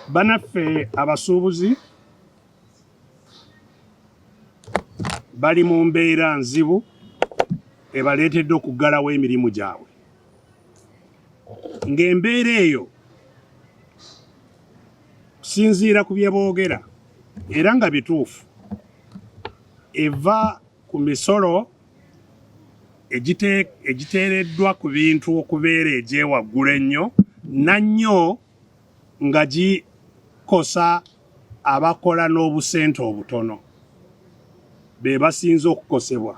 Banaffe abasuubuzi bali mu mbeera nzibu ebaleetedde okuggalawo emirimu gyabwe. Ng'embeera eyo kusinziira ku bye boogera era nga bituufu eva ku misolo egiteereddwa ku bintu okubeera egyewaggulu ennyo nannyo nga gikosa abakola n'obusente obutono be basinze okukosebwa.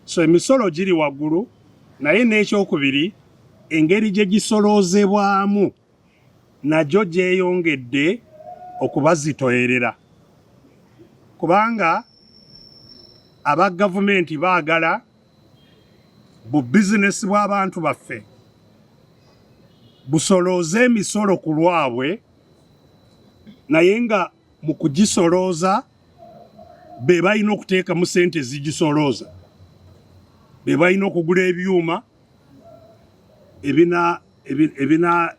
So emisolo giri waggulu naye n'ekyokubiri engeri gye gisoloozebwamu nagyo gyeyongedde okubazitoyerera kubanga aba gavumenti baagala bu bizinesi bw'abantu baffe busolooze emisolo ku lwabwe naye nga mu kugisolooza be balina okuteekamu ssente zigisolooza, be balina okugula ebyuma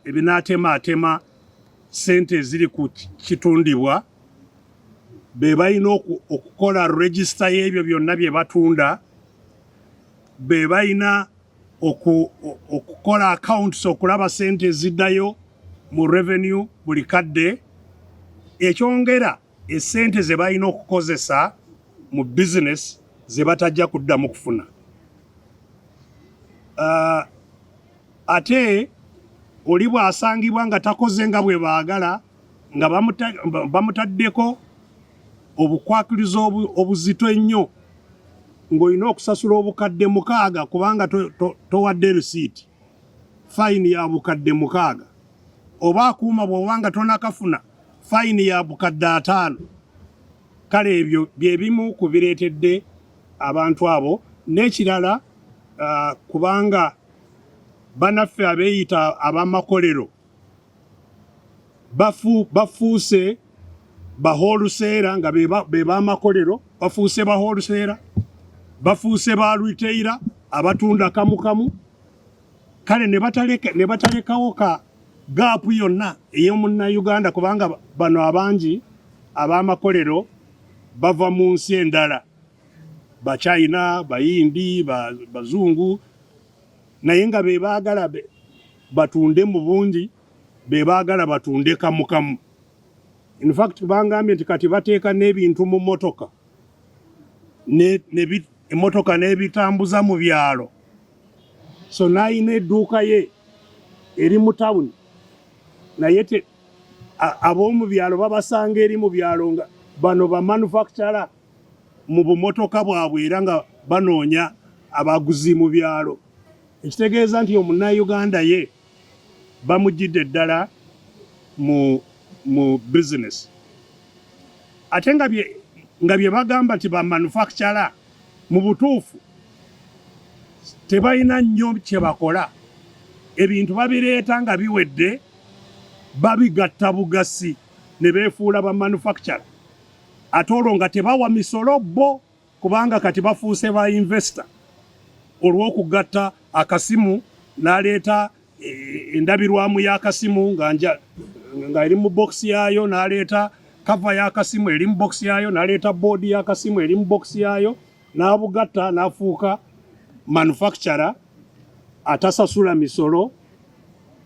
ebinaatemaatema ssente eziri ku kitundibwa, be balina okukola regisita y'ebyo byonna bye batunda, be balina okukola accounts okulaba ssente eziddayo mu revenue buli kadde, ekyongera essente ze balina okukozesa mu business ze batajja kuddamu kufuna. Ate oli bw'asangibwa nga takoze nga bwe baagala nga bamutaddeko obukwakirizo obuzito ennyo ng'olina okusasula obukadde 6 kubanga towadde risiiti, fayini ya bukadde 6, oba akuuma bw'obanga tonakafuna fayini ya bukadde 5. Kale ebyo bye bimu ku bireetedde abantu abo. N'ekirala kubanga banaffe abeeyita ab'amakolero bafuuse baholuseera nga be b'amakolero, bafuuse baholuseera, bafuuse ba retaila abatunda kamu. Kale ne batalekawo ka gaapu yonna ey'omunnayuganda kubanga bano abangi ab'amakolero bava mu nsi endala, Bachina, Bayindi, Bazungu, naye nga be baagala batunde mu bungi, be baagala batunde kamu. In fact bangambye nti kati bateeka n'ebintu mu motoka emotoka n'ebitambuza mu byalo. So n'ayina edduuka ye eri mu tawuni naye ab'omu byalo babasanga eri mu byalo nga bano ba manufacturer mu bumotoka bwabwe era nga banoonya abaguzi mu byalo. Ekitegeeza nti omunnayuganda ye bamugidde ddala mu business. Ate nga bye bagamba nti ba manufacturer mu butuufu tebalina nnyo kye bakola, ebintu babireeta nga biwedde babigatta bugasi ne beefuula ba manufacturer, ate olwo nga tebawa misolo bo kubanga kati bafuuse ba investor olw'okugatta akasimu n'aleeta endabirwamu y'akasimu nga eri mu box yaayo, n'aleeta kava y'akasimu eri mu box yaayo, n'aleeta boodi y'akasimu eri mu box yaayo, n'abugatta n'afuuka manufacturer atasasula misolo.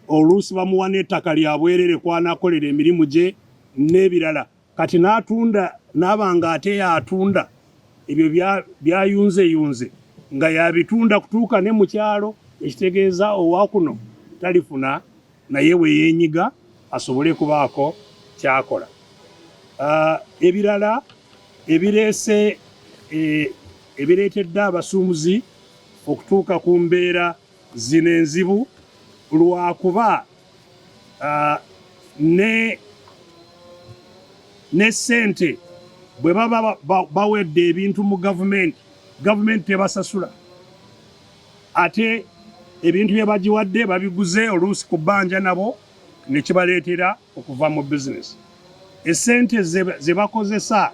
Oluusi bamuwa n'ettaka lya bwerere kw'anaakolera emirimu gye n'ebirala. Kati n'atunda n'abanga ate y'atunda ebyo byayunzeyunze nga yabitunda kutuuka ne mu kyalo, ekitegeeza owaakuno talifuna naye we yeenyiga asobole kubaako kyakola. Ebirala ebireese ebireetedde abasuumuzi okutuuka ku mbeera zino enzibu lwakuba ne ssente bwe baba bawedde ebintu mu gavumenti tebasasula, ate ebintu bye bagiwadde babiguze oluusi ku bbanja nabo ne kibaleetera okuva mu bizinesi. Essente ze bakozesa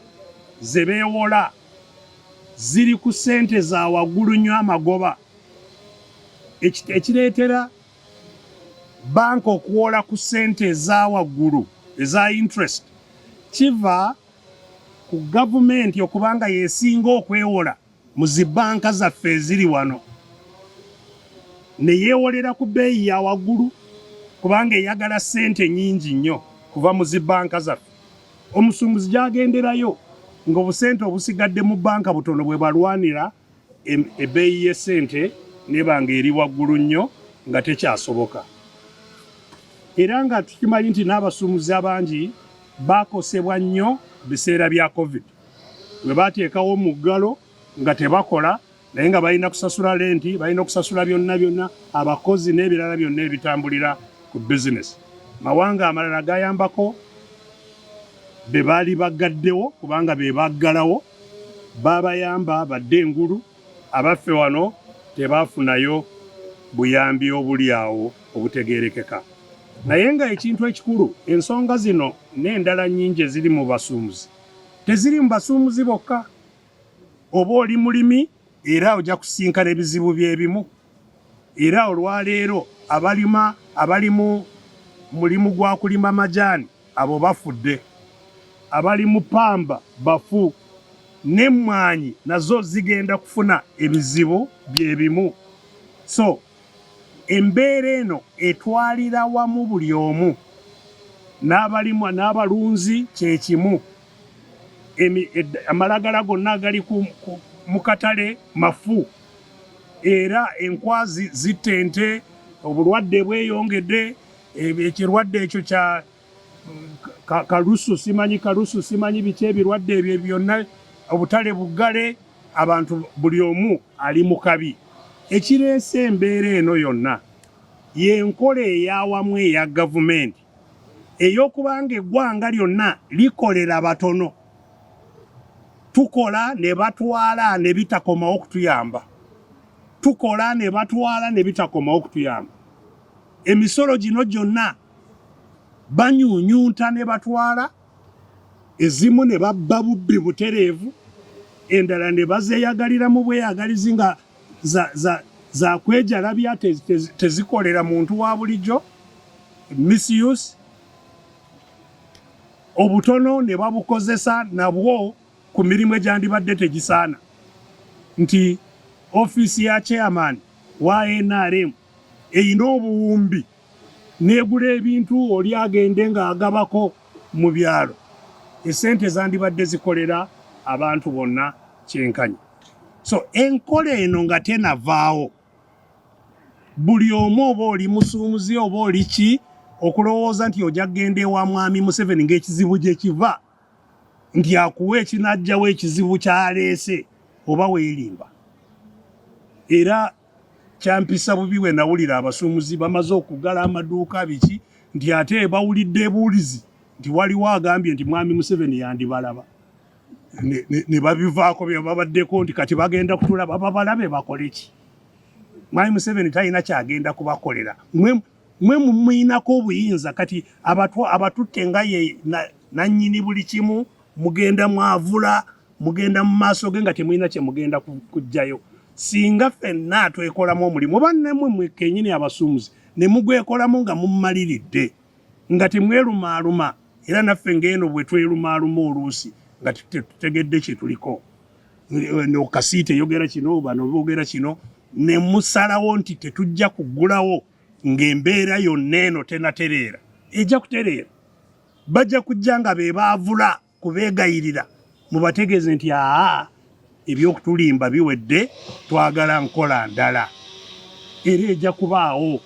ze beewola ziri ku ssente za waggulu nnyo amagoba, ekireetera banka okuwola ku ssente eza waggulu eza interest kiva ku gavumenti okubanga yeesinga okwewola mu zi banka zaffe eziri wano ne yeewolera ku bbeeyi ya waggulu kubanga eyagala ssente nnyingi nnyo kuva mu zi banka zaffe. Omusuumuzi gy'agenderayo ng'obusente obusigadde mu banka butono bwe balwanira ebbeeyi y'essente nebanga eri waggulu nnyo nga tekyasoboka. Era nga tukimanyi nti n'abasuumuzi abangi bakosebwa nnyo biseera bya COVID bwe bateekawo muggalo nga tebakola naye nga balina kusasula lenti, balina okusasula byonna abakozi n'ebirala byonna ebitambulira ku bizinesi. Mawanga amalala gayambako be baali bagaddewo kubanga be baggalawo babayamba badde engulu, abaffe wano tebaafunayo buyambi obuli awo obutegeerekeka. Naye nga ekintu ekikulu ensonga zino n'endala nnyingi eziri mu basuumuzi teziri mu basuumuzi bokka. Oba oli mulimi era ojja kusinkana ebizibu by'ebimu. Era olwaleero abali mu mulimu gwa kulima majaani abo bafudde, abali mu pamba bafu, n'emmwanyi nazo zigenda kufuna ebizibu by'ebimu. So embeera eno etwalira wamu buli omu, n'abalimwa n'abalunzi kye kimu. Amalagala gonna agali mu katale mafu, era enkwazi zitente, obulwadde bweyongedde, ekirwadde ekyo kya kalusu simanyi biki ebirwadde ebyo byonna, obutale buggale, abantu buli omu ali mu kabi. Ekireese embeera eno yonna y'enkola ey'awamu eya gavumenti ey'okubanga eggwanga lyonna likolera batono. Tukola ne batwala ne bitakomawo okutuyamba. Tukola ne batwala ne bitakomawo okutuyamba. Emisolo gino gyonna banyuunyuunta ne batwala, ezimu ne babba bubbi butereevu, endala ne bazeeyagalira mu bweyagalizi nga za kwejalabya tezikolera muntu wa bulijjo, misuse. Obutono ne babukozesa nabwo ku mirimu egyandibadde tegisaana. Nti ofiisi ya chairman wa NRM eyina obuwumbi n'egula ebintu oli agende ng'agabako mu byalo. Essente zandibadde zikolera abantu bonna kyenkanya. So enkola eno nga tenavaawo, buli omu oba oli musuumuzi oba oli ki okulowooza nti ojja kugenda ewa mwami Museveni ng'ekizibu gye kiva nti akuwa ekinajjawo ekizibu kyaleese, oba weerimba. Era kyampisa bubi we nawulira abasuumuzi bamaze okugala amaduuka biki nti ate bawulidde ebuulizi nti waliwo agambye nti mwami Museveni yandibalaba. Ne babivaako bye babaddeko nti kati bagenda kutulaba, babalabe bakole ki? Mwami Museveni talina kyagenda kubakolera. Mwe mumuyinako obuyinza kati abatutte nga ye nannyini buli kimu, mugenda mwavula, mugenda mu maaso ge nga temulina kye mugenda kujjayo. Singa ffenna twekolamu omulimu oba nammwe mwekennyini abasuumuzi ne mugwekolamu nga mumaliridde nga temwerumaaluma, era naffe ng'eno bwe twerumaaluma oluusi nga tutegedde kye tuliko. Okasiite yogera kino, bano boogera kino, ne musalawo nti tetujja kuggulawo ng'embeera yonna eno tenatereera. Ejja kutereera. Bajja kujja nga be baavula kubeegayirira mubategeeze nti ebyokutulimba biwedde, twagala nkola ndala. Era ejja kubaawo.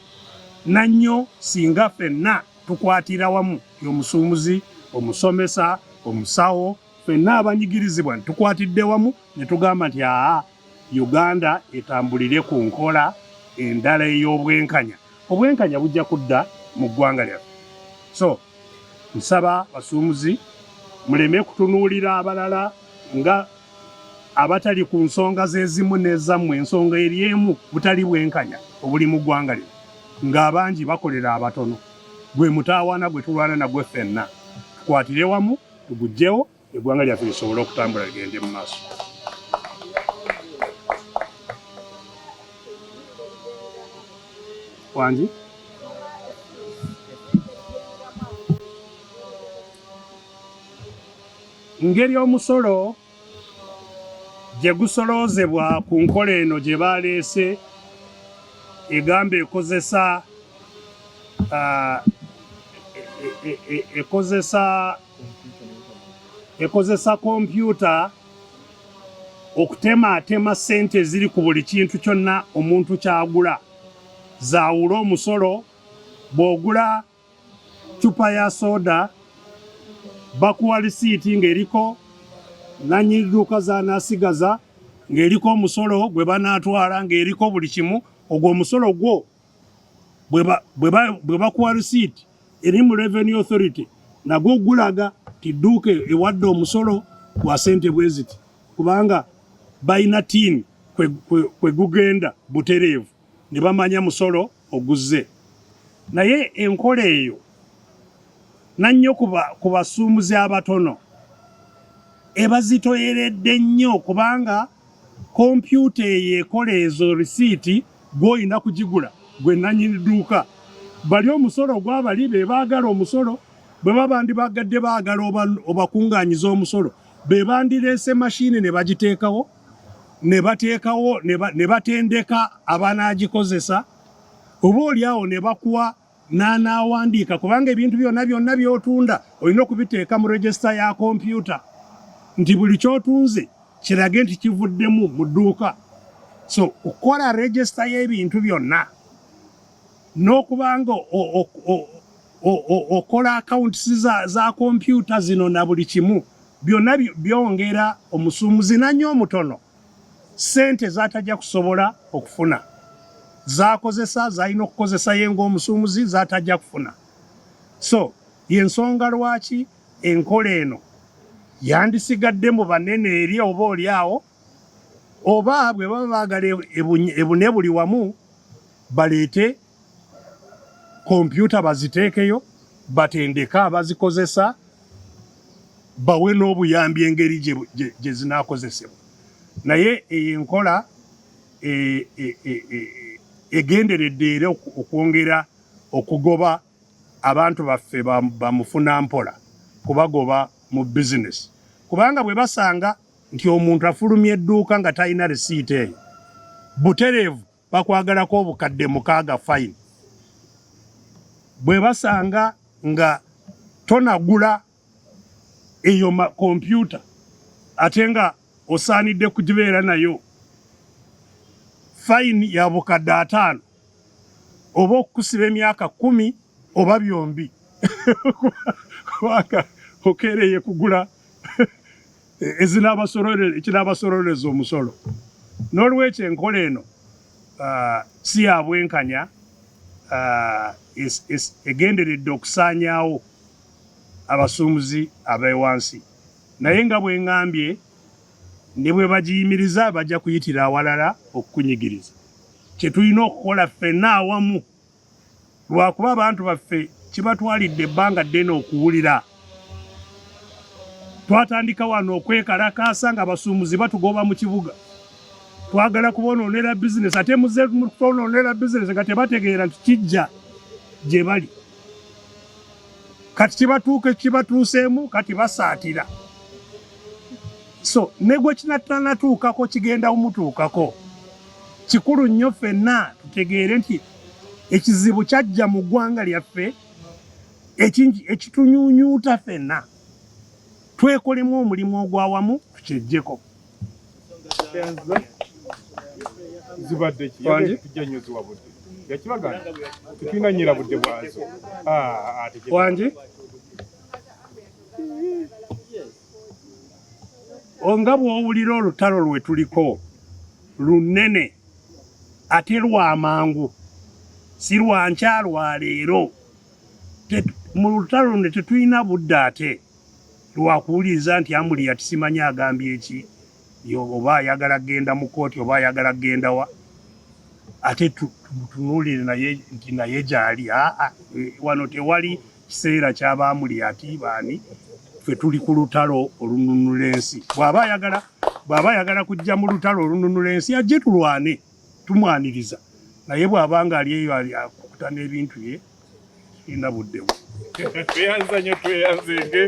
Nannyo singa ffenna tukwatira wamu, omusuumuzi, omusomesa, omusawo, ffenna abanyigirizibwa tukwatidde wamu ne tugamba nti Uganda etambulire ku nkola endala ey'obwenkanya. Obwenkanya bujja kudda mu ggwanga lyaffe. So nsaba basuumuzi muleme kutunuulira abalala nga abatali ku nsonga z'ezimu n'ezammwe, ensonga eri emu butali bwenkanya obuli mu ggwanga lino, ng'abangi bakolera abatono. Gwe mutaawaana gwe tulwana nagwe ffenna, tukwatire wamu tugugjewo, eggwanga lyaffe lisobole okutambula ligende mu maaso. Wangi ngeri omusolo gye gusoloozebwa ku nkola eno gye baleese egamba ekozesa kompyuta okutemaatema ssente ziri ku buli kintu kyonna omuntu kyagula. Zaawula omusolo. Bw'ogula cupa ya soda bakuwa lisiiti ng'eriko nannyini dduuka z'anaasigaza ng'eriko omusolo gwe banaatwala ng'eriko buli kimu. Ogwo omusolo gwo bwe bakuwa lisiiti eri mu Revenue Authority nagwo gulaga ti dduuka ewadde omusolo gwa ssente bwe ziti, kubanga balina tiini kwe gugenda butereevu ne bamanya musolo oguzze. Naye enkola eyo nannyo ku basuumuzi abatono ebazitoyeredde nnyo, kubanga kompyuta eyo ekola ezo risiiti gw'olina kugigula gwe nannyini dduuka. Bali omusolo gw'abali be baagala omusolo, bwe babandi bagadde baagala obakungaanyiza omusolo be bandireese mashini ne bagiteekawo ne batendeka abanaagikozesa, oba oliawo ne bakuwa n'anaawandiika, kubanga ebintu byonna by'otunda olina okubiteeka mu regisita ya kompyuta nti buli ky'otunze kirage nti kivuddemu mu dduuka. So okukola regisita y'ebintu byonna n'okubanga okola akawunti za kompyuta zino na buli kimu byonna byongera omusuumuzi nannyo omutono ssente z'atajja kusobola okufuna, z'alina okukozesa ye ng'omusuumuzi z'atajja kufuna. So y'ensonga lwaki enkola eno yandisigadde mu banene eri oba oliawo, oba bwe baba baagala ebune buli wamu baleete kompyuta baziteekeyo, batendeke abazikozesa, bawe n'obuyambi engeri gye zinaakozesebwa. Naye eyo enkola egenderedde era okwongera okugoba abantu baffe bamufuna mpola, kubagoba mu bizinesi, kubanga bwe basanga nti omuntu afulumya edduuka nga talina risiiti eyo, butereevu bakwagalako obukadde 6 fayini. Bwe basanga nga tonagula eyo kompyuta ate nga osaanidde kugibeera nayo, fayini ya bukadde 5 oba okukusiba emyaka 10 oba byombi kubanga okereye kugula ekinabasoroleza omusolo. N'olwekyo enkola eno si ya bwenkanya, egenderedde okusaanyaawo abasuumuzi ab'ewansi. Naye nga bwe ŋŋambye, ne bwe bagiyimiriza bajja kuyitira awalala okukunyigiriza. Kye tulina okukola ffenna awamu, lwakuba abantu baffe kibatwalidde ebbanga ddene okuwulira. Twatandika wano okwekalakaasa nga abasuumuzi batugoba mu kibuga, twagala kubonoonera bizinesi, ate muze kubonoonera bizinesi nga tebategeera nti kijja gye bali. Kati kibatuuseemu kati basaatira. So ne gwe kinatanatuukako kigenda umutuukako. Kikulu nnyo ffenna tutegeere nti ekizibu kyajja mu ggwanga lyaffe ekitunyuunyuuta ffenna. Twekolemu omulimu ogw'awamu tukyeggyeko. Zibadde ki tujja nnyo ziwabudde yakibagana tutulina nnyira budde bwazo wangi onga bw'owulira olutalo lwe tuliko lunene ate lwamangu, si lwa nkya lwa leero. Mu lutalo luno tetulina budde ate lwakuwuliriza nti Amuriat simanyi agambye eki, oba ayagala kgenda mu kooti oba ayagala kgenda wa, ate tunuulire naye nti naye gy'ali. Wano tewali kiseera ky'aba Amuriat baani, ffe tuli ku lutalo olununula ensi. Bw'aba ayagala kujja mu lutalo olununula ensi ajje tulwane, tumwaniriza. Naye bw'aba nga ali eyo akukuta n'ebintu ye, tulina budde bwe. Tweyanza nnyo tweyanzenge.